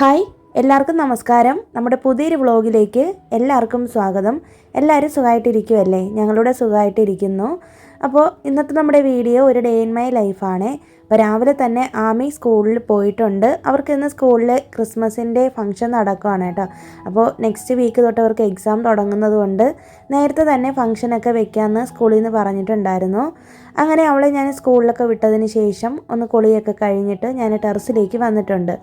Hi എല്ലാവർക്കും നമസ്കാരം. നമ്മുടെ പുതിയൊരു വ്ളോഗിലേക്ക് എല്ലാവർക്കും സ്വാഗതം. എല്ലാവരും സുഖമായിട്ടിരിക്കുമല്ലേ? ഞങ്ങളുടെ സുഖമായിട്ടിരിക്കുന്നു. അപ്പോൾ ഇന്നത്തെ നമ്മുടെ വീഡിയോ ഒരു ഡേ ഇൻ മൈ ലൈഫാണ്. അപ്പോൾ രാവിലെ തന്നെ ആമി സ്കൂളിൽ പോയിട്ടുണ്ട്. അവർക്ക് ഇന്ന് സ്കൂളിൽ ക്രിസ്മസിൻ്റെ ഫംഗ്ഷൻ നടക്കുകയാണ് കേട്ടോ. അപ്പോൾ നെക്സ്റ്റ് വീക്ക് തൊട്ട് അവർക്ക് എക്സാം തുടങ്ങുന്നത് കൊണ്ട് നേരത്തെ തന്നെ ഫംഗ്ഷനൊക്കെ വെക്കാമെന്ന് സ്കൂളിൽ നിന്ന് പറഞ്ഞിട്ടുണ്ടായിരുന്നു. അങ്ങനെ അവളെ ഞാൻ സ്കൂളിലൊക്കെ വിട്ടതിന് ശേഷം ഒന്ന് കുളിയൊക്കെ കഴിഞ്ഞിട്ട് ഞാൻ ടെറസിലേക്ക് വന്നിട്ടുണ്ട്.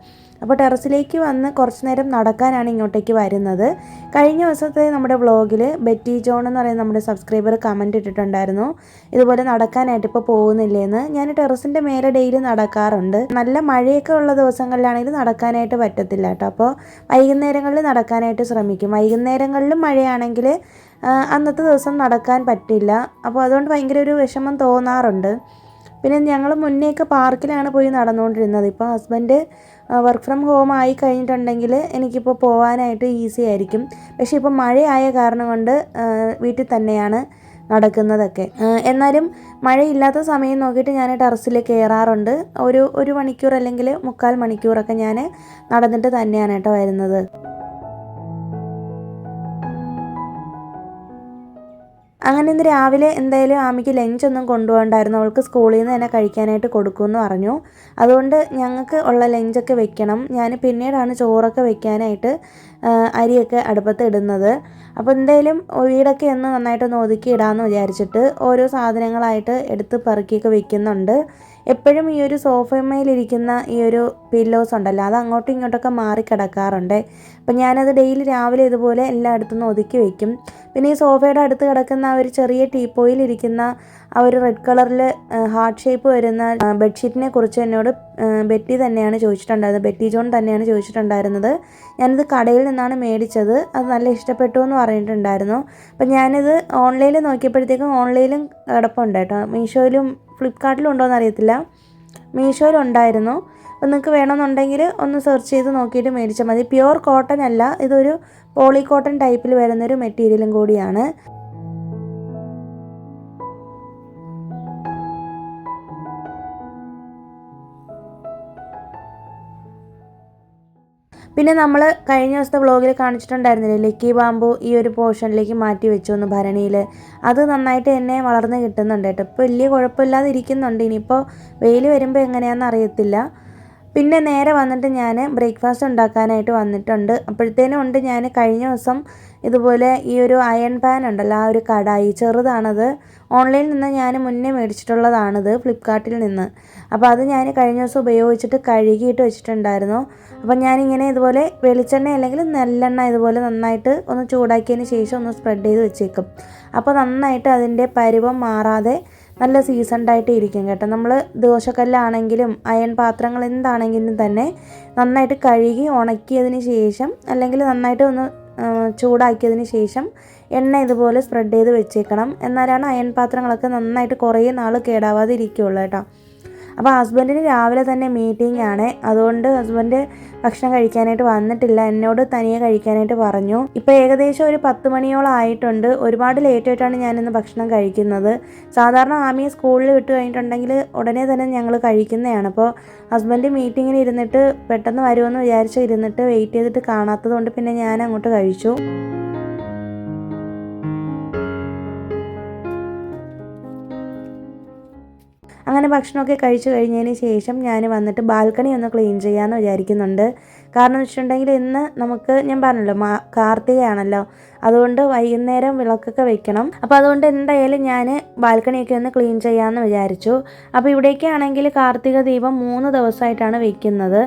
അപ്പോൾ ടെറസിലേക്ക് വന്ന് കുറച്ച് നേരം നടക്കാനാണ് ഇങ്ങോട്ടേക്ക് വരുന്നത്. കഴിഞ്ഞ ദിവസത്തെ നമ്മുടെ വ്ളോഗിൽ ബെറ്റി ജോൺ എന്ന് പറയുന്ന നമ്മുടെ സബ്സ്ക്രൈബർ കമൻറ്റ് ഇട്ടിട്ടുണ്ടായിരുന്നു, ഇതുപോലെ നടക്കാനായിട്ട് ഇപ്പോൾ പോകുന്നില്ലേന്ന്. ഞാൻ ടെറസിൻ്റെ മേലെ ഡെയിലി നടക്കാറുണ്ട്. നല്ല മഴയൊക്കെ ഉള്ള ദിവസങ്ങളിലാണെങ്കിൽ നടക്കാനായിട്ട് പറ്റത്തില്ല കേട്ടോ. അപ്പോൾ വൈകുന്നേരങ്ങളിൽ നടക്കാനായിട്ട് ശ്രമിക്കും. വൈകുന്നേരങ്ങളിലും മഴയാണെങ്കിൽ അന്നത്തെ ദിവസം നടക്കാൻ പറ്റില്ല. അപ്പോൾ അതുകൊണ്ട് ഭയങ്കര ഒരു വിഷമം തോന്നാറുണ്ട്. പിന്നെ ഞങ്ങൾ മുന്നേയൊക്കെ പാർക്കിലാണ് പോയി നടന്നുകൊണ്ടിരുന്നത്. ഇപ്പോൾ ഹസ്ബൻഡ് വർക്ക് ഫ്രം ഹോം ആയി കഴിഞ്ഞിട്ടുണ്ടെങ്കിൽ എനിക്കിപ്പോൾ പോകാനായിട്ട് ഈസി ആയിരിക്കും. പക്ഷേ ഇപ്പോൾ മഴയായ കാരണം കൊണ്ട് വീട്ടിൽ തന്നെയാണ് നടക്കുന്നതൊക്കെ. എന്നാലും മഴയില്ലാത്ത സമയം നോക്കിയിട്ട് ഞാൻ ടെറസിൽ കയറാറുണ്ട്. ഒരു മണിക്കൂർ അല്ലെങ്കിൽ 3/4 മണിക്കൂറൊക്കെ ഞാൻ നടന്നിട്ട് തന്നെയാണ് കേട്ടോ വരുന്നത്. അങ്ങനെ ഇന്ന് രാവിലെ എന്തായാലും ആമിക്ക് ലഞ്ചൊന്നും കൊണ്ടുപോകണ്ടായിരുന്നു. അവൾക്ക് സ്കൂളിൽ നിന്ന് തന്നെ കഴിക്കാനായിട്ട് കൊടുക്കുമെന്ന് പറഞ്ഞു. അതുകൊണ്ട് ഞങ്ങൾക്ക് ഉള്ള ലഞ്ചൊക്കെ വെക്കണം. ഞാൻ പിന്നീടാണ് ചോറൊക്കെ വെക്കാനായിട്ട് അരിയൊക്കെ അടുപ്പത്ത് ഇടുന്നത്. അപ്പോൾ എന്തായാലും വീടൊക്കെ ഒന്ന് നന്നായിട്ടൊന്ന് ഒതുക്കി ഇടാമെന്ന് വിചാരിച്ചിട്ട് ഓരോ സാധനങ്ങളായിട്ട് എടുത്ത് പെറുക്കിയൊക്കെ വെക്കുന്നുണ്ട്. എപ്പോഴും ഈ ഒരു സോഫമേലിരിക്കുന്ന ഈ ഒരു പില്ലോസ് ഉണ്ടല്ലോ, അത് അങ്ങോട്ടും ഇങ്ങോട്ടൊക്കെ മാറിക്കിടക്കാറുണ്ട്. അപ്പം ഞാനത് ഡെയിലി രാവിലെ ഇതുപോലെ എല്ലായിടത്തുനിന്ന് ഒതുക്കി വയ്ക്കും. പിന്നെ ഈ സോഫയുടെ അടുത്ത് കിടക്കുന്ന ആ ഒരു ചെറിയ ടീപ്പോയിലിരിക്കുന്ന ആ ഒരു റെഡ് കളറിൽ ഹാർട്ട് ഷേപ്പ് വരുന്ന ബെഡ്ഷീറ്റിനെ കുറിച്ച് എന്നോട് ബെറ്റി തന്നെയാണ് ചോദിച്ചിട്ടുണ്ടായിരുന്നത്. ബെറ്റി ജോൺ തന്നെയാണ് ചോദിച്ചിട്ടുണ്ടായിരുന്നത്. ഞാനിത് കടയിൽ നിന്നാണ് മേടിച്ചത്. അത് നല്ല ഇഷ്ടപ്പെട്ടു എന്ന് പറഞ്ഞിട്ടുണ്ടായിരുന്നു. അപ്പം ഞാനിത് ഓൺലൈനിൽ നോക്കിയപ്പോഴത്തേക്കും ഓൺലൈനിലും കിടപ്പുണ്ട് കേട്ടോ. മീഷോയിലും ഫ്ലിപ്കാർട്ടിലും ഉണ്ടോ എന്നറിയത്തില്ല, മീഷോയിലുണ്ടായിരുന്നു. അപ്പോൾ നിങ്ങൾക്ക് വേണമെന്നുണ്ടെങ്കിൽ ഒന്ന് സെർച്ച് ചെയ്ത് നോക്കിയിട്ട് മേടിച്ചാൽ മതി. പ്യുവർ കോട്ടൺ അല്ല, ഇതൊരു പോളി കോട്ടൺ ടൈപ്പിൽ വരുന്നൊരു മെറ്റീരിയലും കൂടിയാണ്. പിന്നെ നമ്മൾ കഴിഞ്ഞ ദിവസത്തെ വ്ളോഗിൽ കാണിച്ചിട്ടുണ്ടായിരുന്നില്ലേ, ലക്കി ബാമ്പു ഈ ഒരു പോർഷനിലേക്ക് മാറ്റി വെച്ചു ഒന്ന് ഭരണിയിൽ. അത് നന്നായിട്ട് തന്നെ വളർന്ന് കിട്ടുന്നുണ്ട് കേട്ടോ. ഇപ്പോൾ വലിയ കുഴപ്പമില്ലാതെ ഇരിക്കുന്നുണ്ട്. ഇനിയിപ്പോൾ വെയിൽ വരുമ്പോൾ എങ്ങനെയാണെന്ന് അറിയത്തില്ല. പിന്നെ നേരെ വന്നിട്ട് ഞാൻ ബ്രേക്ക്ഫാസ്റ്റ് ഉണ്ടാക്കാനായിട്ട് വന്നിട്ടുണ്ട്. അപ്പോഴത്തേനും ഉണ്ട് ഞാൻ കഴിഞ്ഞ ദിവസം ഇതുപോലെ ഈ ഒരു അയൺ പാൻ ഉണ്ടല്ലോ, ആ ഒരു കടായി ചെറുതാണത്. ഓൺലൈനിൽ നിന്ന് ഞാൻ മുന്നേ മേടിച്ചിട്ടുള്ളതാണിത്, ഫ്ലിപ്കാർട്ടിൽ നിന്ന്. അപ്പോൾ അത് ഞാൻ കഴിഞ്ഞ ദിവസം ഉപയോഗിച്ചിട്ട് കഴുകിയിട്ട് വെച്ചിട്ടുണ്ടായിരുന്നു. അപ്പം ഞാനിങ്ങനെ ഇതുപോലെ വെളിച്ചെണ്ണ അല്ലെങ്കിൽ നല്ലെണ്ണ ഇതുപോലെ നന്നായിട്ട് ഒന്ന് ചൂടാക്കിയതിന് ശേഷം ഒന്ന് സ്പ്രെഡ് ചെയ്ത് വെച്ചേക്കും. അപ്പോൾ നന്നായിട്ട് അതിൻ്റെ പരുവം മാറാതെ നല്ല സീസൺഡായിട്ട് ഇരിക്കും കേട്ടോ. നമ്മൾ ദോശക്കല്ലാണെങ്കിലും അയൺ പാത്രങ്ങൾ എന്താണെങ്കിലും തന്നെ നന്നായിട്ട് കഴുകി ഉണക്കിയതിന് ശേഷം അല്ലെങ്കിൽ നന്നായിട്ട് ഒന്ന് ചൂടാക്കിയതിന് ശേഷം എണ്ണ ഇതുപോലെ സ്പ്രെഡ് ചെയ്ത് വെച്ചേക്കണം. എന്നാലാണ് അയൺ പാത്രങ്ങളൊക്കെ നന്നായിട്ട് കുറേ നാൾ കേടാവാതെ ഇരിക്കുകയുള്ളൂ കേട്ടോ. അപ്പോൾ ഹസ്ബൻഡിന് രാവിലെ തന്നെ മീറ്റിംഗ് ആണ്. അതുകൊണ്ട് ഹസ്ബൻഡ് ഭക്ഷണം കഴിക്കാനായിട്ട് വന്നിട്ടില്ല. എന്നോട് തനിയെ കഴിക്കാനായിട്ട് പറഞ്ഞു. ഇപ്പോൾ ഏകദേശം ഒരു 10 മണിയോളം ആയിട്ടുണ്ട്. ഒരുപാട് ലേറ്റായിട്ടാണ് ഞാനിന്ന് ഭക്ഷണം കഴിക്കുന്നത്. സാധാരണ ആമിയെ സ്കൂളിൽ വിട്ട് കഴിഞ്ഞിട്ടുണ്ടെങ്കിൽ ഉടനെ തന്നെ ഞങ്ങൾ കഴിക്കുന്നതാണ്. അപ്പോൾ ഹസ്ബൻഡ് മീറ്റിങ്ങിന് ഇരുന്നിട്ട് പെട്ടെന്ന് വരുമെന്ന് വിചാരിച്ച് ഇരുന്നിട്ട് വെയിറ്റ് ചെയ്തിട്ട് കാണാത്തത് കൊണ്ട് പിന്നെ ഞാൻ അങ്ങോട്ട് കഴിച്ചു. അങ്ങനെ ഭക്ഷണമൊക്കെ കഴിച്ചു കഴിഞ്ഞതിന് ശേഷം ഞാൻ വന്നിട്ട് ബാൽക്കണി ഒന്ന് ക്ലീൻ ചെയ്യാമെന്ന് വിചാരിക്കുന്നുണ്ട്. കാരണം എന്ന് വെച്ചിട്ടുണ്ടെങ്കിൽ ഇന്ന് നമുക്ക് ഞാൻ പറഞ്ഞല്ലോ കാർത്തികയാണല്ലോ, അതുകൊണ്ട് വൈകുന്നേരം വിളക്കൊക്കെ വെക്കണം. അപ്പോൾ അതുകൊണ്ട് എന്തായാലും ഞാൻ ബാൽക്കണിയൊക്കെ ഒന്ന് ക്ലീൻ ചെയ്യാമെന്ന് വിചാരിച്ചു. അപ്പോൾ ഇവിടേക്കാണെങ്കിൽ കാർത്തിക ദീപം 3 ദിവസമായിട്ടാണ് വെക്കുന്നത്.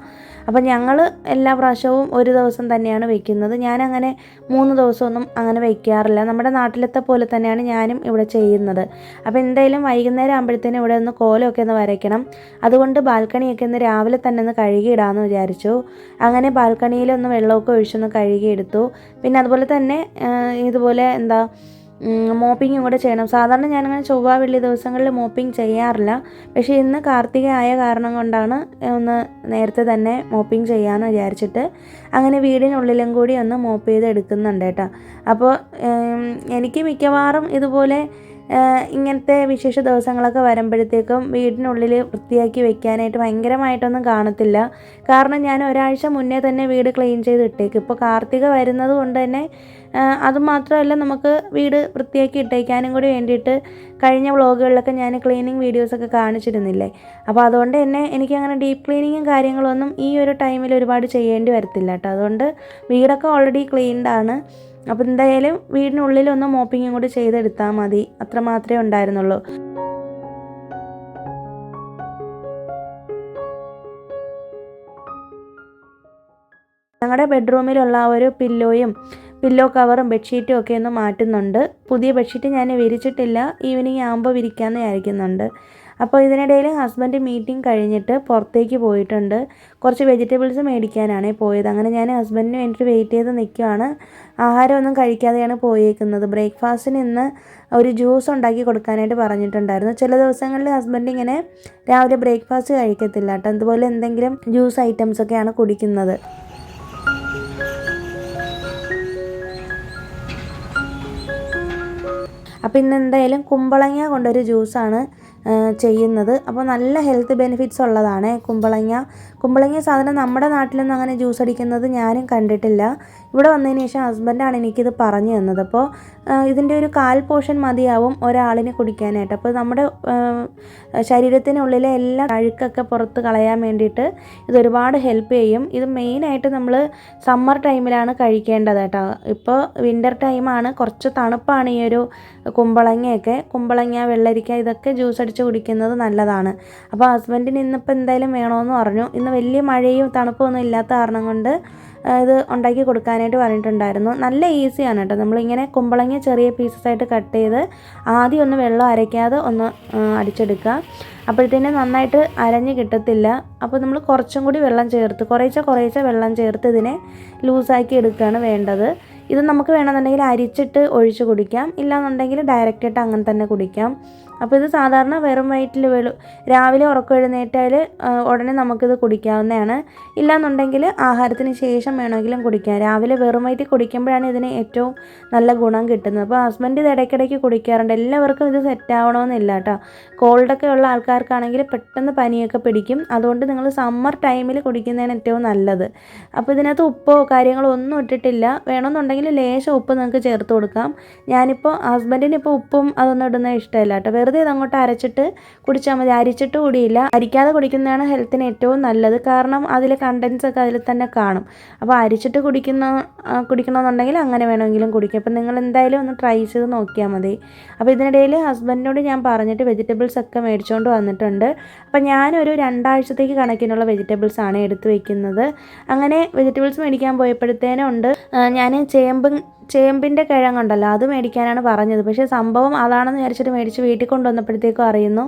അപ്പോൾ ഞങ്ങൾ എല്ലാ പ്രാവശ്യവും ഒരു ദിവസം തന്നെയാണ് വെക്കുന്നത്. ഞാനങ്ങനെ 3 ദിവസമൊന്നും അങ്ങനെ വയ്ക്കാറില്ല. നമ്മുടെ നാട്ടിലത്തെ പോലെ തന്നെയാണ് ഞാനും ഇവിടെ ചെയ്യുന്നത്. അപ്പോൾ എന്തായാലും വൈകുന്നേരം ആകുമ്പോഴത്തേനും ഇവിടെ ഒന്ന് കോലമൊക്കെ ഒന്ന് വരയ്ക്കണം. അതുകൊണ്ട് ബാൽക്കണിയൊക്കെ ഒന്ന് രാവിലെ തന്നെ ഒന്ന് കഴുകിയിടാമെന്ന് വിചാരിച്ചു. അങ്ങനെ ബാൽക്കണിയിലൊന്ന് വെള്ളമൊക്കെ ഒഴിച്ചൊന്ന് കഴുകിയെടുത്തു. പിന്നെ അതുപോലെ തന്നെ ഇതുപോലെ മോപ്പിങ്ങും കൂടെ ചെയ്യണം. സാധാരണ ഞാനങ്ങനെ ചൊവ്വ വെള്ളി ദിവസങ്ങളിൽ മോപ്പിംഗ് ചെയ്യാറില്ല. പക്ഷേ ഇന്ന് കാർത്തിക ആയ കാരണം കൊണ്ടാണ് ഒന്ന് നേരത്തെ തന്നെ മോപ്പിംഗ് ചെയ്യാമെന്ന് വിചാരിച്ചിട്ട് അങ്ങനെ വീടിനുള്ളിലും കൂടി ഒന്ന് മോപ്പ് ചെയ്ത് എടുക്കുന്നുണ്ട് കേട്ടോ. അപ്പോൾ എനിക്ക് മിക്കവാറും ഇതുപോലെ ഇങ്ങനത്തെ വിശേഷ ദിവസങ്ങളൊക്കെ വരുമ്പോഴത്തേക്കും വീടിനുള്ളിൽ വൃത്തിയാക്കി വെക്കാനായിട്ട് ഭയങ്കരമായിട്ടൊന്നും കാണത്തില്ല. കാരണം ഞാൻ ഒരാഴ്ച മുന്നേ തന്നെ വീട് ക്ലീൻ ചെയ്ത് ഇട്ടേക്കും. ഇപ്പോൾ കാർത്തിക വരുന്നത് കൊണ്ട് തന്നെ അതുമാത്രമല്ല, നമുക്ക് വീട് വൃത്തിയാക്കി ഇട്ടേക്കാനും കൂടി വേണ്ടിയിട്ട് കഴിഞ്ഞ വ്ളോഗുകളിലൊക്കെ ഞാൻ ക്ലീനിങ് വീഡിയോസൊക്കെ കാണിച്ചിരുന്നില്ലേ. അപ്പോൾ അതുകൊണ്ട് തന്നെ എനിക്കങ്ങനെ ഡീപ്പ് ക്ലീനിങ്ങും കാര്യങ്ങളൊന്നും ഈ ഒരു ടൈമിൽ ഒരുപാട് ചെയ്യേണ്ടി വരത്തില്ല കേട്ടോ. അതുകൊണ്ട് വീടൊക്കെ ഓൾറെഡി ക്ലീൻഡാണ്. അപ്പോൾ എന്തായാലും വീടിനുള്ളിലൊന്ന് മോപ്പിങ്ങും കൂടി ചെയ്തെടുത്താൽ മതി, അത്ര മാത്രമേ ഉണ്ടായിരുന്നുള്ളൂ. ഞങ്ങളുടെ ബെഡ്റൂമിലുള്ള ഒരു പില്ലോ കവറും ബെഡ്ഷീറ്റും ഒക്കെ ഒന്ന് മാറ്റുന്നുണ്ട്. പുതിയ ബെഡ്ഷീറ്റ് ഞാൻ വിരിച്ചിട്ടില്ല, ഈവനിങ് ആകുമ്പോൾ വിരിക്കാമെന്ന് വിചാരിക്കുന്നുണ്ട്. അപ്പോൾ ഇതിനിടയിൽ ഹസ്ബൻഡ് മീറ്റിംഗ് കഴിഞ്ഞിട്ട് പുറത്തേക്ക് പോയിട്ടുണ്ട്. കുറച്ച് വെജിറ്റബിൾസ് മേടിക്കാനാണ് പോയത്. അങ്ങനെ ഞാൻ ഹസ്ബൻഡിന് വേണ്ടിയിട്ട് വെയിറ്റ് ചെയ്ത് നിൽക്കുവാണ്. ആഹാരമൊന്നും കഴിക്കാതെയാണ് പോയേക്കുന്നത്. ബ്രേക്ക്ഫാസ്റ്റിന് ഇന്ന് ഒരു ജ്യൂസ് ഉണ്ടാക്കി കൊടുക്കാനായിട്ട് പറഞ്ഞിട്ടുണ്ടായിരുന്നു. ചില ദിവസങ്ങളിൽ ഹസ്ബൻഡ് ഇങ്ങനെ രാവിലെ ബ്രേക്ക്ഫാസ്റ്റ് കഴിക്കത്തില്ല കേട്ടോ. അതുപോലെ എന്തെങ്കിലും ജ്യൂസ് ഐറ്റംസൊക്കെയാണ് കുടിക്കുന്നത്. അപ്പോൾ ഇന്ന് എന്തായാലും കുമ്പളങ്ങ കൊണ്ടൊരു ജ്യൂസാണ് ചെയ്യുന്നത്. അപ്പോൾ നല്ല ഹെൽത്ത് ബെനിഫിറ്റ്സ് ഉള്ളതാണ് കുമ്പളങ്ങ സാധനം നമ്മുടെ നാട്ടിലൊന്നും അങ്ങനെ ജ്യൂസ് അടിക്കുന്നത് ഞാനും കണ്ടിട്ടില്ല. ഇവിടെ വന്നതിന് ശേഷം ഹസ്ബൻഡാണ് എനിക്കിത് പറഞ്ഞു തന്നത്. അപ്പോൾ ഇതിൻ്റെ ഒരു 1/4 പോർഷൻ മതിയാവും ഒരാളിന് കുടിക്കാനായിട്ട്. അപ്പോൾ നമ്മുടെ ശരീരത്തിനുള്ളിലെ എല്ലാ അഴുക്കൊക്കെ പുറത്ത് കളയാൻ വേണ്ടിയിട്ട് ഇതൊരുപാട് ഹെൽപ്പ് ചെയ്യും. ഇത് മെയിനായിട്ട് നമ്മൾ സമ്മർ ടൈമിലാണ് കഴിക്കേണ്ടത് കേട്ടോ. ഇപ്പോൾ വിൻ്റർ ടൈമാണ്, കുറച്ച് തണുപ്പാണ് ഈ ഒരു കുമ്പളങ്ങ, വെള്ളരിക്ക ഇതൊക്കെ ജ്യൂസ് അടിച്ച് കുടിക്കുന്നത് നല്ലതാണ്. അപ്പോൾ ഹസ്ബൻഡിന് ഇന്നിപ്പോൾ എന്തായാലും വേണമെന്ന് പറഞ്ഞു. ഇന്ന് വലിയ മഴയും തണുപ്പൊന്നും ഇല്ലാത്ത കാരണം കൊണ്ട് ഇത് ഉണ്ടാക്കി കൊടുക്കാനായിട്ട് പറഞ്ഞിട്ടുണ്ടായിരുന്നു. നല്ല ഈസിയാണ് കേട്ടോ. നമ്മളിങ്ങനെ കുമ്പളങ്ങ ചെറിയ പീസസായിട്ട് കട്ട് ചെയ്ത് ആദ്യം ഒന്ന് വെള്ളം അരയ്ക്കാതെ ഒന്ന് അടിച്ചെടുക്കുക. അപ്പോഴത്തേനും നന്നായിട്ട് അരഞ്ഞ് കിട്ടത്തില്ല. അപ്പോൾ നമ്മൾ കുറച്ചും കൂടി വെള്ളം ചേർത്ത് കുറേശ്ശെ വെള്ളം ചേർത്ത് ഇതിനെ ലൂസാക്കി എടുക്കുകയാണ് വേണ്ടത്. ഇത് നമുക്ക് വേണമെന്നുണ്ടെങ്കിൽ അരിച്ചിട്ട് ഒഴിച്ച് കുടിക്കാം, ഇല്ലാന്നുണ്ടെങ്കിൽ ഡയറക്റ്റായിട്ട് അങ്ങനെ തന്നെ കുടിക്കാം. അപ്പോൾ ഇത് സാധാരണ വെറും വയറ്റിൽ രാവിലെ ഉറക്കം എഴുന്നേറ്റാൽ ഉടനെ നമുക്കിത് കുടിക്കാവുന്നതാണ്. ഇല്ലാന്നുണ്ടെങ്കിൽ ആഹാരത്തിന് ശേഷം വേണമെങ്കിലും കുടിക്കാം. രാവിലെ വെറും വയറ്റിൽ കുടിക്കുമ്പോഴാണ് ഇതിന് ഏറ്റവും നല്ല ഗുണം കിട്ടുന്നത്. അപ്പോൾ ഹസ്ബൻഡ് ഇത് ഇടയ്ക്കിടയ്ക്ക് കുടിക്കാറുണ്ട്. എല്ലാവർക്കും ഇത് സെറ്റ് ആവണമെന്നില്ല കേട്ടോ. കോൾഡൊക്കെ ഉള്ള ആൾക്കാർക്കാണെങ്കിൽ പെട്ടെന്ന് പനിയൊക്കെ പിടിക്കും. അതുകൊണ്ട് നിങ്ങൾ സമ്മർ ടൈമിൽ കുടിക്കുന്നതാണ് ഏറ്റവും നല്ലത്. അപ്പോൾ ഇതിനകത്ത് ഉപ്പോ കാര്യങ്ങളോ ഒന്നും ഇട്ടിട്ടില്ല. വേണമെന്നുണ്ടെങ്കിൽ ലേശം ഉപ്പ് നിങ്ങൾക്ക് ചേർത്ത് കൊടുക്കാം. ഞാനിപ്പോൾ ഹസ്ബൻഡിന് ഇപ്പോൾ ഉപ്പും അതൊന്നും ഇടുന്നത് ഇഷ്ടമല്ല കേട്ടോ. വെറുതെ ഇതങ്ങോട്ട് അരച്ചിട്ട് കുടിച്ചാൽ മതി. അരിച്ചിട്ട് കൂടിയില്ല, അരിക്കാതെ കുടിക്കുന്നതാണ് ഹെൽത്തിന് ഏറ്റവും നല്ലത്. കാരണം അതിൽ കണ്ടൻസ് ഒക്കെ അതിൽ തന്നെ കാണും. അപ്പോൾ അരിച്ചിട്ട് കുടിക്കണമെന്നുണ്ടെങ്കിൽ അങ്ങനെ വേണമെങ്കിലും കുടിക്കാം. അപ്പോൾ നിങ്ങൾ എന്തായാലും ഒന്ന് ട്രൈ ചെയ്ത് നോക്കിയാൽ മതി. അപ്പോൾ ഇതിനിടയിൽ ഹസ്ബൻഡിനോട് ഞാൻ പറഞ്ഞിട്ട് വെജിറ്റബിൾസ് ഒക്കെ മേടിച്ചുകൊണ്ട് വന്നിട്ടുണ്ട്. അപ്പോൾ ഞാനൊരു 2 ആഴ്ചത്തേക്ക് കണക്കിനുള്ള വെജിറ്റബിൾസാണ് എടുത്ത് വയ്ക്കുന്നത്. അങ്ങനെ വെജിറ്റബിൾസ് മേടിക്കാൻ പോയപ്പോഴത്തേനും ഉണ്ട് ഞാൻ ചേമ്പിൻ്റെ കിഴങ്ങുണ്ടല്ലോ അത് മേടിക്കാനാണ് പറഞ്ഞത്. പക്ഷേ സംഭവം അതാണെന്ന് വിചാരിച്ചിട്ട് മേടിച്ച് വീട്ടിൽ കൊണ്ടുവന്നപ്പോഴത്തേക്കും അറിയുന്നു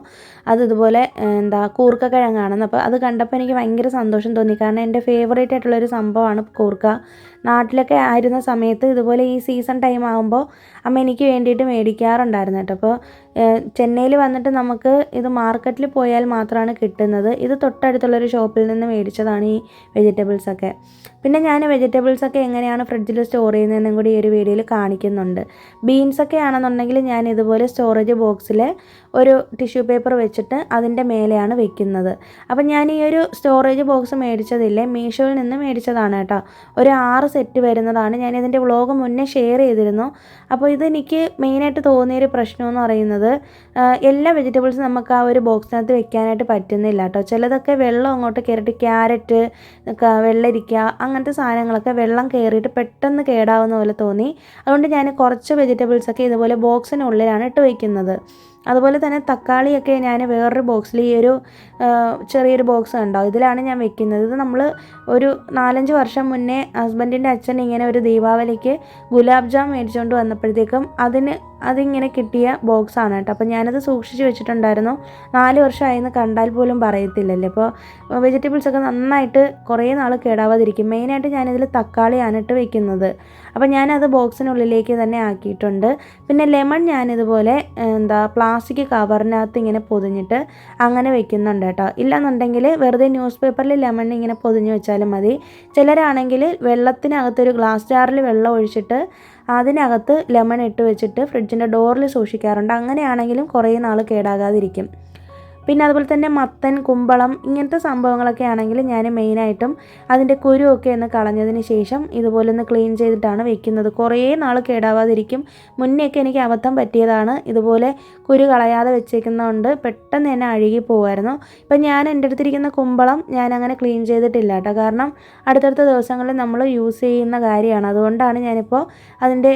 അത് ഇതുപോലെ കൂർക്ക കിഴങ്ങാണെന്ന്. അപ്പോൾ അത് കണ്ടപ്പോൾ എനിക്ക് ഭയങ്കര സന്തോഷം തോന്നി. കാരണം എൻ്റെ ഫേവറേറ്റ് ആയിട്ടുള്ളൊരു സംഭവമാണ് കൂർക്ക. നാട്ടിലൊക്കെ ആയിരുന്ന സമയത്ത് ഇതുപോലെ ഈ സീസൺ ടൈം ആകുമ്പോൾ അമ്മ എനിക്ക് വേണ്ടിയിട്ട് മേടിക്കാറുണ്ടായിരുന്നു കേട്ടോ. അപ്പോൾ ചെന്നൈയിൽ വന്നിട്ട് നമുക്ക് ഇത് മാർക്കറ്റിൽ പോയാൽ മാത്രമാണ് കിട്ടുന്നത്. ഇത് തൊട്ടടുത്തുള്ളൊരു ഷോപ്പിൽ നിന്ന് മേടിച്ചതാണ് ഈ വെജിറ്റബിൾസൊക്കെ. പിന്നെ ഞാൻ വെജിറ്റബിൾസൊക്കെ എങ്ങനെയാണ് ഫ്രിഡ്ജിൽ സ്റ്റോർ ചെയ്യുന്നതെന്നും കൂടി ഈ ഒരു വീഡിയോയിൽ കാണിക്കുന്നുണ്ട്. ബീൻസൊക്കെ ആണെന്നുണ്ടെങ്കിൽ ഞാൻ ഇതുപോലെ സ്റ്റോറേജ് ബോക്സിൽ ഒരു ടിഷ്യൂ പേപ്പർ വെച്ചിട്ട് അതിൻ്റെ മേലെയാണ് വെക്കുന്നത്. അപ്പം ഞാൻ ഈ ഒരു സ്റ്റോറേജ് ബോക്സ് മേടിച്ചതില്ലേ, മീഷോയിൽ നിന്ന് മേടിച്ചതാണ് കേട്ടോ. ഒരു 6 സെറ്റ് വരുന്നതാണ്. ഞാൻ ഇതിൻ്റെ വ്ളോഗ് മുന്നേ ഷെയർ ചെയ്തിരുന്നു. അപ്പോൾ ഇതെനിക്ക് മെയിനായിട്ട് തോന്നിയൊരു പ്രശ്നമെന്ന് പറയുന്നത് എല്ലാ വെജിറ്റബിൾസും നമുക്ക് ആ ഒരു ബോക്സിനകത്ത് വെക്കാനായിട്ട് പറ്റുന്നില്ല കേട്ടോ. ചിലതൊക്കെ വെള്ളം അങ്ങോട്ട് കയറിയിട്ട് ക്യാരറ്റ്, വെള്ളരിക്ക അങ്ങനത്തെ സാധനങ്ങളൊക്കെ വെള്ളം കയറിയിട്ട് പെട്ടെന്ന് കേടാവുന്ന പോലെ തോന്നി. അതുകൊണ്ട് ഞാൻ കുറച്ച് വെജിറ്റബിൾസൊക്കെ ഇതുപോലെ ബോക്സിനുള്ളിലാണ് ഇട്ട് വയ്ക്കുന്നത്. അതുപോലെ തന്നെ തക്കാളിയൊക്കെ ഞാൻ വേറൊരു ബോക്സിൽ ഈ ഒരു ചെറിയൊരു ബോക്സ് ഉണ്ടാവും, ഇതിലാണ് ഞാൻ വെക്കുന്നത്. ഇത് നമ്മൾ ഒരു 4-5 വർഷം മുന്നേ ഹസ്ബൻഡിൻ്റെ അച്ഛൻ ഇങ്ങനെ ഒരു ദീപാവലിക്ക് ഗുലാബ് ജാം മേടിച്ചുകൊണ്ട് വന്നപ്പോഴത്തേക്കും അതിങ്ങനെ കിട്ടിയ ബോക്സാണ് കേട്ടോ. അപ്പോൾ ഞാനത് സൂക്ഷിച്ച് വെച്ചിട്ടുണ്ടായിരുന്നു. 4 വർഷമായെന്ന് കണ്ടാൽ പോലും പറയത്തില്ലല്ലേ. അപ്പോൾ വെജിറ്റബിൾസൊക്കെ നന്നായിട്ട് കുറേ നാൾ കേടാവാതിരിക്കും. മെയിനായിട്ട് ഞാനിതിൽ തക്കാളിയാണ് ഇട്ട് വെക്കുന്നത്. അപ്പോൾ ഞാനത് ബോക്സിനുള്ളിലേക്ക് തന്നെ ആക്കിയിട്ടുണ്ട്. പിന്നെ ലെമൺ ഞാനിതുപോലെ പ്ലാസ്റ്റിക് കവറിനകത്ത് ഇങ്ങനെ പൊതിഞ്ഞിട്ട് അങ്ങനെ വെക്കുന്നുണ്ട് കേട്ടോ. ഇല്ലാന്നുണ്ടെങ്കിൽ വെറുതെ ന്യൂസ് പേപ്പറിൽ ലെമൺ ഇങ്ങനെ പൊതിഞ്ഞ് വെച്ചാലും മതി. ചിലരാണെങ്കിൽ വെള്ളത്തിനകത്തൊരു ഗ്ലാസ് ജാറിൽ വെള്ളം ഒഴിച്ചിട്ട് അതിനകത്ത് ലെമൺ ഇട്ട് വെച്ചിട്ട് ഫ്രിഡ്ജിൻ്റെ ഡോറിൽ സൂക്ഷിക്കാറുണ്ട്. അങ്ങനെയാണെങ്കിലും കുറേ നാൾ കേടാകാതിരിക്കും. പിന്നെ അതുപോലെ തന്നെ മത്തൻ, കുമ്പളം ഇങ്ങനത്തെ സംഭവങ്ങളൊക്കെ ആണെങ്കിൽ ഞാൻ മെയിനായിട്ടും അതിൻ്റെ കുരുവൊക്കെ ഒന്ന് കളഞ്ഞതിന് ശേഷം ഇതുപോലെ ഒന്ന് ക്ലീൻ ചെയ്തിട്ടാണ് വെക്കുന്നത്. കുറേ നാൾ കേടാവാതിരിക്കും. മുന്നെയൊക്കെ എനിക്ക് അബദ്ധം പറ്റിയതാണ്. ഇതുപോലെ കുരു കളയാതെ വെച്ചേക്കുന്നതുകൊണ്ട് പെട്ടെന്ന് തന്നെ അഴുകി പോകുമായിരുന്നു. ഇപ്പം ഞാൻ എൻ്റെ അടുത്തിരിക്കുന്ന കുമ്പളം ഞാൻ അങ്ങനെ ക്ലീൻ ചെയ്തിട്ടില്ല കേട്ടോ. കാരണം അടുത്തടുത്ത ദിവസങ്ങളിൽ നമ്മൾ യൂസ് ചെയ്യുന്ന കാര്യമാണ്. അതുകൊണ്ടാണ് ഞാനിപ്പോൾ അതിൻ്റെ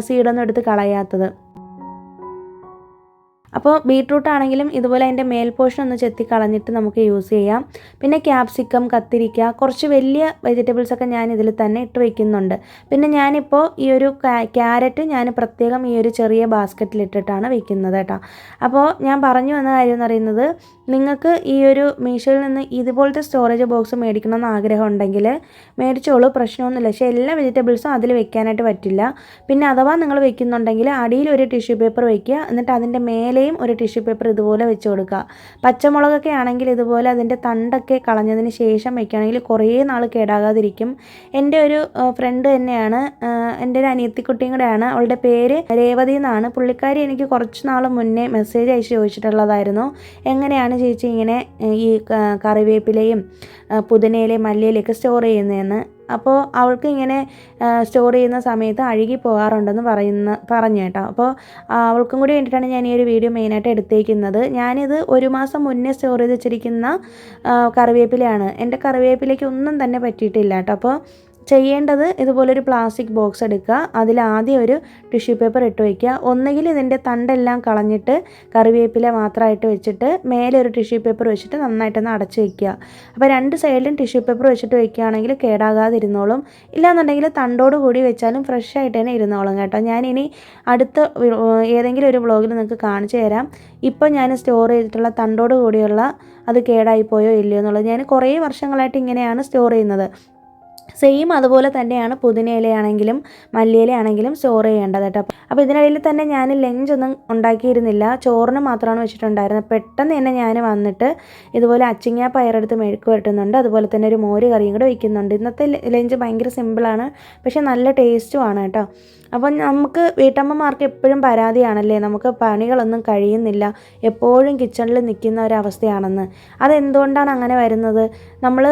സീഡൊന്നും എടുത്ത് കളയാത്തത്. അപ്പോൾ ബീട്രൂട്ട് ആണെങ്കിലും ഇതുപോലെ അതിൻ്റെ മേൽ പോർഷൻ ഒന്ന് ചെത്തി കളഞ്ഞിട്ട് നമുക്ക് യൂസ് ചെയ്യാം. പിന്നെ ക്യാപ്സിക്കം, കത്തിരിക്ക, കുറച്ച് വലിയ വെജിറ്റബിൾസൊക്കെ ഞാൻ ഇതിൽ തന്നെ ഇട്ട് വയ്ക്കുന്നുണ്ട്. പിന്നെ ഞാനിപ്പോൾ ഈ ഒരു ക്യാരറ്റ് ഞാൻ പ്രത്യേകം ഈ ഒരു ചെറിയ ബാസ്ക്കറ്റിലിട്ടിട്ടാണ് വയ്ക്കുന്നത് കേട്ടോ. അപ്പോൾ ഞാൻ പറഞ്ഞു വന്ന കാര്യം എന്ന് പറയുന്നത്, നിങ്ങൾക്ക് ഈ ഒരു മീഷോയിൽ നിന്ന് ഇതുപോലത്തെ സ്റ്റോറേജ് ബോക്സ് മേടിക്കണമെന്ന് ആഗ്രഹം ഉണ്ടെങ്കിൽ മേടിച്ചോളൂ, പ്രശ്നമൊന്നുമില്ല. പക്ഷേ എല്ലാ വെജിറ്റബിൾസും അതിൽ വെക്കാനായിട്ട് പറ്റില്ല. പിന്നെ അഥവാ നിങ്ങൾ വെക്കുന്നുണ്ടെങ്കിൽ അടിയിൽ ഒരു ടിഷ്യൂ പേപ്പർ വയ്ക്കുക, എന്നിട്ട് അതിൻ്റെ മേലെയും ഒരു ടിഷ്യൂ പേപ്പർ ഇതുപോലെ വെച്ച് കൊടുക്കുക. പച്ചമുളകൊക്കെ ആണെങ്കിൽ ഇതുപോലെ അതിൻ്റെ തണ്ടൊക്കെ കളഞ്ഞതിന് ശേഷം വെക്കുകയാണെങ്കിൽ കുറേ നാൾ കേടാകാതിരിക്കും. എൻ്റെ ഒരു ഫ്രണ്ട് തന്നെയാണ്, എൻ്റെ ഒരു അനിയത്തിക്കുട്ടിയും കൂടെയാണ്. അവളുടെ പേര് രേവതി എന്നാണ്. പുള്ളിക്കാരി എനിക്ക് കുറച്ച് നാൾ മുന്നേ മെസ്സേജ് അയച്ച് ചോദിച്ചിട്ടുള്ളതായിരുന്നു, എങ്ങനെയാണ് ചേച്ചി ഇങ്ങനെ ഈ കറിവേപ്പിലയും പുതിനയിലയും മല്ലിയിലയൊക്കെ സ്റ്റോർ ചെയ്യുന്നതെന്ന്. അപ്പോൾ അവൾക്ക് ഇങ്ങനെ സ്റ്റോർ ചെയ്യുന്ന സമയത്ത് അഴുകി പോകാറുണ്ടെന്ന് പറഞ്ഞു കേട്ടോ. അപ്പോൾ അവൾക്കും കൂടി വേണ്ടിയിട്ടാണ് ഞാൻ ഈ ഒരു വീഡിയോ മെയിനായിട്ട് എടുത്തേക്കുന്നത്. ഞാനിത് 1 മാസം മുന്നേ സ്റ്റോർ ചെയ്ത് വെച്ചിരിക്കുന്ന കറിവേപ്പിലയാണ്. എൻ്റെ കറിവേപ്പിലയ്ക്ക് ഒന്നും തന്നെ പറ്റിയിട്ടില്ല കേട്ടോ. അപ്പോൾ ചെയ്യേണ്ടത് ഇതുപോലൊരു പ്ലാസ്റ്റിക് ബോക്സ് എടുക്കുക, അതിലാദ്യം ഒരു ടിഷ്യൂ പേപ്പർ ഇട്ട് വയ്ക്കുക. ഒന്നുകിൽ ഇതിൻ്റെ തണ്ടെല്ലാം കളഞ്ഞിട്ട് കറിവേപ്പില മാത്രമായിട്ട് വെച്ചിട്ട് മേലെ ഒരു ടിഷ്യൂ പേപ്പർ വെച്ചിട്ട് നന്നായിട്ടൊന്ന് അടച്ച് വയ്ക്കുക. അപ്പോൾ 2 സൈഡിലും ടിഷ്യൂ പേപ്പർ വെച്ചിട്ട് വയ്ക്കുകയാണെങ്കിൽ കേടാകാതിരുന്നോളും. ഇല്ലാന്നുണ്ടെങ്കിൽ തണ്ടോട് കൂടി വെച്ചാലും ഫ്രഷ് ആയിട്ട് തന്നെ ഇരുന്നോളും കേട്ടോ. ഞാനിനി അടുത്ത ഏതെങ്കിലും ഒരു വ്ളോഗിൽ നിങ്ങൾക്ക് കാണിച്ചു തരാം. ഇപ്പോൾ ഞാൻ സ്റ്റോർ ചെയ്തിട്ടുള്ള തണ്ടോട് കൂടിയുള്ള അത് കേടായിപ്പോയോ ഇല്ലയോ എന്നുള്ളത്. ഞാൻ കുറേ വർഷങ്ങളായിട്ട് ഇങ്ങനെയാണ് സ്റ്റോർ ചെയ്യുന്നത്. സെയിം അതുപോലെ തന്നെയാണ് പുതിനയിലയാണെങ്കിലും മല്ലിയിലയാണെങ്കിലും സ്റ്റോർ ചെയ്യേണ്ടത് കേട്ടോ. അപ്പോൾ ഇതിനിടയിൽ തന്നെ ഞാൻ ലഞ്ചൊന്നും ഉണ്ടാക്കിയിരുന്നില്ല, ചോറിന് മാത്രമാണ് വെച്ചിട്ടുണ്ടായിരുന്നത്. പെട്ടെന്ന് തന്നെ ഞാൻ വന്നിട്ട് ഇതുപോലെ അച്ചിങ്ങ പയറെടുത്ത് മെഴുക്ക് വരട്ടുന്നുണ്ട്, അതുപോലെ തന്നെ ഒരു മോര് കറിയും കൂടെ വയ്ക്കുന്നുണ്ട്. ഇന്നത്തെ ലഞ്ച് ഭയങ്കര സിമ്പിളാണ്, പക്ഷേ നല്ല ടേസ്റ്റുമാണ് കേട്ടോ. അപ്പം നമുക്ക് വീട്ടമ്മമാർക്ക് എപ്പോഴും പരാതിയാണല്ലേ, നമുക്ക് പണികളൊന്നും കഴിയുന്നില്ല, എപ്പോഴും കിച്ചണിൽ നിൽക്കുന്ന ഒരവസ്ഥയാണെന്ന്. അതെന്തുകൊണ്ടാണ് അങ്ങനെ വരുന്നത്? നമ്മൾ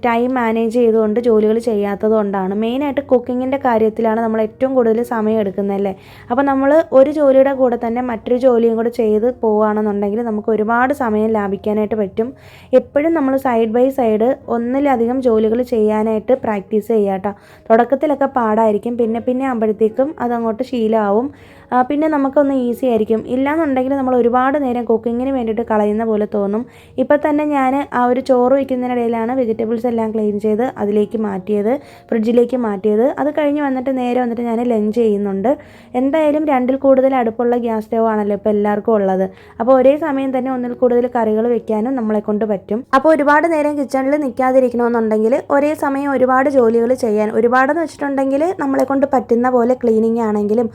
ടൈം മാനേജ് ചെയ്തുകൊണ്ട് ജോലികൾ ചെയ്യാത്തത് കൊണ്ടാണ്. മെയിനായിട്ട് കുക്കിങ്ങിൻ്റെ കാര്യത്തിലാണ് നമ്മൾ ഏറ്റവും കൂടുതൽ സമയം എടുക്കുന്നതല്ലേ. അപ്പോൾ നമ്മൾ ഒരു ജോലിയുടെ കൂടെ തന്നെ മറ്റൊരു ജോലിയും കൂടെ ചെയ്ത് പോവുകയാണെന്നുണ്ടെങ്കിൽ നമുക്ക് ഒരുപാട് സമയം ലാഭിക്കാനായിട്ട് പറ്റും. എപ്പോഴും നമ്മൾ സൈഡ് ബൈ സൈഡ് ഒന്നിലധികം ജോലികൾ ചെയ്യാനായിട്ട് പ്രാക്ടീസ് ചെയ്യുക കേട്ടോ. തുടക്കത്തിലൊക്കെ പാടായിരിക്കും, പിന്നെ ആകുമ്പോഴത്തേക്കും അതങ്ങോട്ട് ശീലമാവും. പിന്നെ നമുക്കൊന്ന് ഈസി ആയിരിക്കും. ഇല്ലാന്നുണ്ടെങ്കിൽ നമ്മൾ ഒരുപാട് നേരം കുക്കിങ്ങിന് വേണ്ടിയിട്ട് കളയുന്ന പോലെ തോന്നും. ഇപ്പം തന്നെ ഞാൻ ആ ഒരു ചോറ് വയ്ക്കുന്നതിനിടയിലാണ് വെജിറ്റബിൾസ് എല്ലാം ക്ലീൻ ചെയ്ത് അതിലേക്ക് മാറ്റിയത്, ഫ്രിഡ്ജിലേക്ക് മാറ്റിയത്. അത് കഴിഞ്ഞ് വന്നിട്ട് നേരെ വന്നിട്ട് ഞാൻ ലഞ്ച് ചെയ്യുന്നുണ്ട്. എന്തായാലും 2ൽ കൂടുതൽ അടുപ്പുള്ള ഗ്യാസ് സ്റ്റവ് ആണല്ലോ ഇപ്പോൾ എല്ലാവർക്കും ഉള്ളത്. അപ്പോൾ ഒരേ സമയം തന്നെ 1ൽ കൂടുതൽ കറികൾ വെക്കാനും നമ്മളെ കൊണ്ട് പറ്റും. അപ്പോൾ ഒരുപാട് നേരം കിച്ചണിൽ നിൽക്കാതിരിക്കണമെന്നുണ്ടെങ്കിൽ ഒരേ സമയം ഒരുപാട് ജോലികൾ ചെയ്യാൻ, ഒരുപാടെന്ന് വെച്ചിട്ടുണ്ടെങ്കിൽ നമ്മളെ കൊണ്ട് പറ്റുന്ന പോലെ ക്ലീനിങ് ആണെങ്കിലും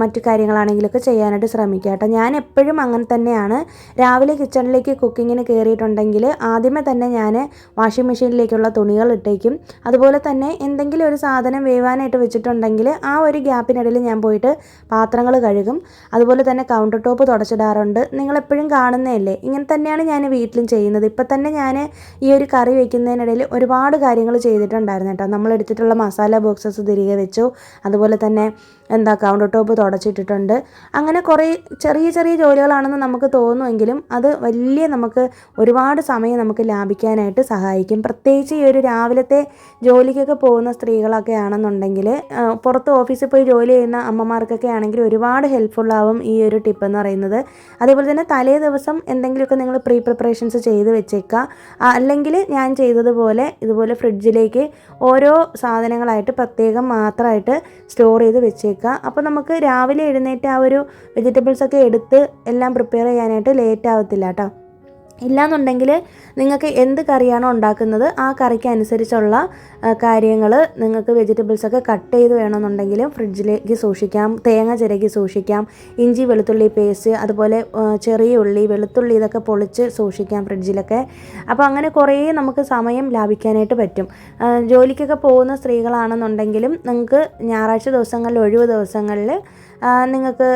മറ്റു കാര്യങ്ങളാണെങ്കിലൊക്കെ ചെയ്യാനായിട്ട് ശ്രമിക്കുക കേട്ടോ. ഞാൻ എപ്പോഴും അങ്ങനെ തന്നെയാണ്. രാവിലെ കിച്ചണിലേക്ക് കുക്കിങ്ങിന് കയറിയിട്ടുണ്ടെങ്കിൽ ആദ്യമേ തന്നെ ഞാൻ വാഷിംഗ് മെഷീനിലേക്കുള്ള തുണികൾ ഇട്ടേക്കും. അതുപോലെ തന്നെ എന്തെങ്കിലും ഒരു സാധനം വേവാനായിട്ട് വെച്ചിട്ടുണ്ടെങ്കിൽ ആ ഒരു ഗ്യാപ്പിനിടയിൽ ഞാൻ പോയിട്ട് പാത്രങ്ങൾ കഴുകും. അതുപോലെ തന്നെ കൗണ്ടർ ടോപ്പ് തുടച്ചിടാറുണ്ട്. നിങ്ങളെപ്പോഴും കാണുന്നതല്ലേ, ഇങ്ങനെ തന്നെയാണ് ഞാൻ വീട്ടിലും ചെയ്യുന്നത്. ഇപ്പം തന്നെ ഞാൻ ഈ ഒരു കറി വയ്ക്കുന്നതിനിടയിൽ ഒരുപാട് കാര്യങ്ങൾ ചെയ്തിട്ടുണ്ടായിരുന്നു കേട്ടോ. നമ്മളെടുത്തിട്ടുള്ള മസാല ബോക്സസ് തിരികെ വെച്ചു, അതുപോലെ തന്നെ കൗണ്ടർ ടോപ്പ് തുടച്ചിട്ടിട്ടുണ്ട്. അങ്ങനെ കുറേ ചെറിയ ചെറിയ ജോലികളാണെന്ന് നമുക്ക് തോന്നുമെങ്കിലും അത് വലിയ നമുക്ക് ഒരുപാട് സമയം നമുക്ക് ലാഭിക്കാനായിട്ട് സഹായിക്കും. പ്രത്യേകിച്ച് ഈ ഒരു രാവിലത്തെ ജോലിക്കൊക്കെ പോകുന്ന സ്ത്രീകളൊക്കെ ആണെന്നുണ്ടെങ്കിൽ, പുറത്ത് ഓഫീസിൽ പോയി ജോലി ചെയ്യുന്ന അമ്മമാർക്കൊക്കെ ആണെങ്കിൽ ഒരുപാട് ഹെൽപ്ഫുള്ളാവും ഈ ഒരു ടിപ്പ് എന്ന് പറയുന്നത്. അതേപോലെ തന്നെ തലേ ദിവസം എന്തെങ്കിലുമൊക്കെ നിങ്ങൾ പ്രിപ്പറേഷൻസ് ചെയ്ത് വെച്ചേക്കുക. അല്ലെങ്കിൽ ഞാൻ ചെയ്തതുപോലെ ഇതുപോലെ ഫ്രിഡ്ജിലേക്ക് ഓരോ സാധനങ്ങളായിട്ട് പ്രത്യേകം മാത്രമായിട്ട് സ്റ്റോർ ചെയ്ത് വെച്ചേക്കുക. അപ്പോൾ നമുക്ക് രാവിലെ എഴുന്നേറ്റ് ആ ഒരു വെജിറ്റബിൾസൊക്കെ എടുത്ത് എല്ലാം പ്രിപ്പയർ ചെയ്യാനായിട്ട് ലേറ്റ് ആവത്തില്ല കേട്ടോ. ഇല്ലാന്നുണ്ടെങ്കിൽ നിങ്ങൾക്ക് എന്ത് കറിയാണോ ഉണ്ടാക്കുന്നത് ആ കറിക്ക് അനുസരിച്ചുള്ള കാര്യങ്ങൾ നിങ്ങൾക്ക് വെജിറ്റബിൾസൊക്കെ കട്ട് ചെയ്ത് വേണമെന്നുണ്ടെങ്കിലും ഫ്രിഡ്ജിലേക്ക് സൂക്ഷിക്കാം. തേങ്ങ ചിരകി സൂക്ഷിക്കാം. ഇഞ്ചി വെളുത്തുള്ളി പേസ്റ്റ്, അതുപോലെ ചെറിയ ഉള്ളി, വെളുത്തുള്ളി ഇതൊക്കെ പൊളിച്ച് സൂക്ഷിക്കാം ഫ്രിഡ്ജിലൊക്കെ. അപ്പോൾ അങ്ങനെ കുറേ നമുക്ക് സമയം ലാഭിക്കാനായിട്ട് പറ്റും. ജോലിക്കൊക്കെ പോകുന്ന സ്ത്രീകളാണെന്നുണ്ടെങ്കിലും നിങ്ങൾക്ക് ഞായറാഴ്ച ദിവസങ്ങളിൽ, ഒഴിവ് ദിവസങ്ങളിൽ നിങ്ങൾക്ക്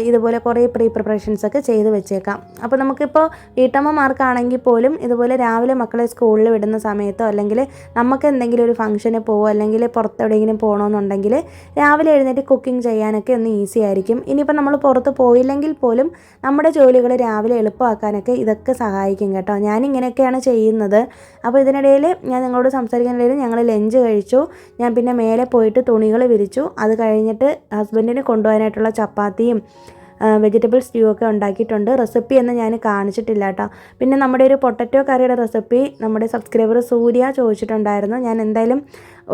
ഇതുപോലെ കുറേ പ്രിപ്പറേഷൻസൊക്കെ ചെയ്ത് വെച്ചേക്കാം. അപ്പോൾ നമുക്കിപ്പോൾ വീട്ടമ്മമാർക്കാണെങ്കിൽ പോലും ഇതുപോലെ രാവിലെ മക്കളെ സ്കൂളിൽ വിടുന്ന സമയത്തോ, അല്ലെങ്കിൽ നമുക്ക് എന്തെങ്കിലും ഒരു ഫംഗ്ഷന് പോകുമോ, അല്ലെങ്കിൽ പുറത്തെവിടെയെങ്കിലും പോകണമെന്നുണ്ടെങ്കിൽ രാവിലെ എഴുന്നേറ്റ് കുക്കിംഗ് ചെയ്യാനൊക്കെ ഒന്ന് ഈസി ആയിരിക്കും. ഇനിയിപ്പോൾ നമ്മൾ പുറത്ത് പോയില്ലെങ്കിൽ പോലും നമ്മുടെ ജോലികൾ രാവിലെ എളുപ്പമാക്കാനൊക്കെ ഇതൊക്കെ സഹായിക്കും കേട്ടോ. ഞാനിങ്ങനെയൊക്കെയാണ് ചെയ്യുന്നത്. അപ്പോൾ ഇതിനിടയിൽ ഞാൻ നിങ്ങളോട് സംസാരിക്കാനിടയിൽ ഞങ്ങൾ ലഞ്ച് കഴിച്ചു. ഞാൻ പിന്നെ മേലെ പോയിട്ട് തുണികൾ വിരിച്ചു. അത് കഴിഞ്ഞിട്ട് ഹസ്ബൻഡിന് കൊണ്ടുപോകാനായിട്ടുള്ള ചപ്പാത്തിയും വെജിറ്റബിൾ സ്റ്റ്യൂ ഒക്കെ ഉണ്ടാക്കിയിട്ടുണ്ട്. റെസിപ്പി എന്ന് ഞാൻ കാണിച്ചിട്ടില്ല കേട്ടോ. പിന്നെ നമ്മുടെ ഒരു പൊട്ടറ്റോ കറിയുടെ റെസിപ്പി നമ്മുടെ സബ്സ്ക്രൈബർ സൂര്യ ചോദിച്ചിട്ടുണ്ടായിരുന്നു. ഞാൻ എന്തായാലും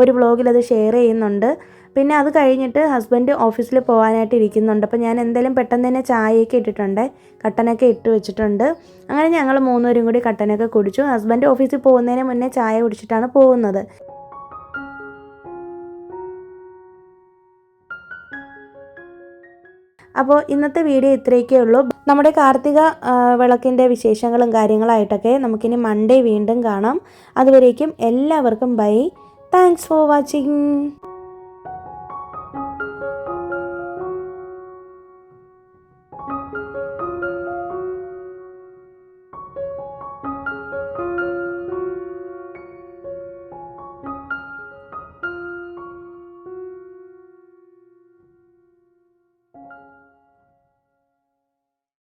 ഒരു വ്ളോഗിൽ അത് ഷെയർ ചെയ്യുന്നുണ്ട്. പിന്നെ അത് കഴിഞ്ഞിട്ട് ഹസ്ബൻഡ് ഓഫീസിൽ പോകാനായിട്ട് ഇരിക്കുന്നുണ്ട്. അപ്പോൾ ഞാൻ എന്തായാലും പെട്ടെന്ന് തന്നെ ചായയൊക്കെ ഇട്ടിട്ടുണ്ട്, കട്ടനൊക്കെ ഇട്ട് വെച്ചിട്ടുണ്ട്. അങ്ങനെ ഞങ്ങൾ മൂന്നുപേരും കൂടി കട്ടനൊക്കെ കുടിച്ചു. ഹസ്ബൻഡ് ഓഫീസിൽ പോകുന്നതിന് മുന്നേ ചായ കുടിച്ചിട്ടാണ് പോകുന്നത്. അപ്പോൾ ഇന്നത്തെ വീഡിയോ ഇത്രയൊക്കെ ഉള്ളൂ. നമ്മുടെ കാർത്തിക വിളക്കിൻ്റെ വിശേഷങ്ങളും കാര്യങ്ങളായിട്ടൊക്കെ നമുക്കിനി മൺഡേ വീണ്ടും കാണാം. അതുവരേക്കും എല്ലാവർക്കും ബൈ. Thanks for watching.